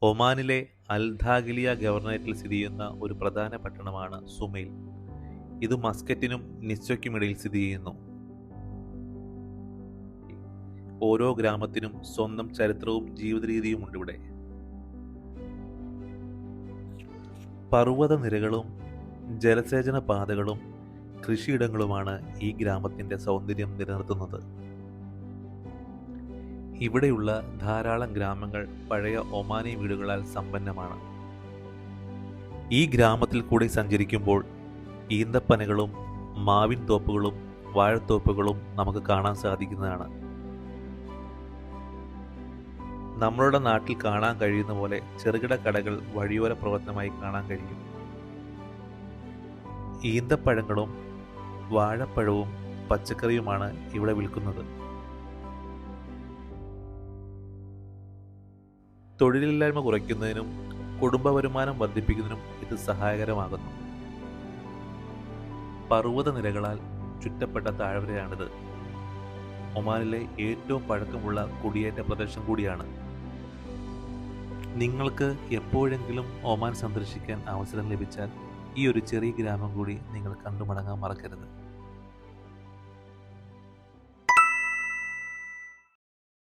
ഒമാനിലെ അൽ ധാഗിലിയ ഗവർണറേറ്റിൽ സ്ഥിതിചെയ്യുന്ന ഒരു പ്രധാന പട്ടണമാണ് സുമൈൽ. ഇത് മസ്കറ്റിനും നിസ്വയ്ക്കുമിടയിൽ സ്ഥിതിചെയ്യുന്നു. ഓരോ ഗ്രാമത്തിനും സ്വന്തം ചരിത്രവും ജീവിതരീതിയുമുണ്ട് ഇവിടെ. പർവ്വതനിരകളും ജലസേചന പാതകളും കൃഷിയിടങ്ങളുമാണ് ഈ ഗ്രാമത്തിന്റെ സൗന്ദര്യം നിലനിർത്തുന്നത്. ഇവിടെയുള്ള ധാരാളം ഗ്രാമങ്ങൾ പഴയ ഒമാനി വീടുകളാൽ സമ്പന്നമാണ്. ഈ ഗ്രാമത്തിൽ കൂടി സഞ്ചരിക്കുമ്പോൾ ഈന്തപ്പനകളും മാവിൻ തോപ്പുകളും വാഴത്തോപ്പുകളും നമുക്ക് കാണാൻ സാധിക്കുന്നതാണ്. നമ്മളുടെ നാട്ടിൽ കാണാൻ കഴിയുന്ന പോലെ ചെറുകിട കടകൾ വഴിയോര പ്രവർത്തനമായി കാണാൻ കഴിയും. ഈന്തപ്പഴങ്ങളും വാഴപ്പഴവും പച്ചക്കറിയുമാണ് ഇവിടെ വിൽക്കുന്നത്. തൊഴിലില്ലായ്മ കുറയ്ക്കുന്നതിനും കുടുംബ വരുമാനം വർദ്ധിപ്പിക്കുന്നതിനും ഇത് സഹായകരമാകുന്നു. പർവ്വതനിരകളാൽ ചുറ്റപ്പെട്ട താഴ്വരയാണിത്. ഒമാനിലെ ഏറ്റവും പഴക്കമുള്ള കുടിയേറ്റ പ്രദേശം കൂടിയാണ്. നിങ്ങൾക്ക് എപ്പോഴെങ്കിലും ഒമാൻ സന്ദർശിക്കാൻ അവസരം ലഭിച്ചാൽ ഈ ഒരു ചെറിയ ഗ്രാമം കൂടി നിങ്ങൾ കണ്ടുമടങ്ങാൻ മറക്കരുത്.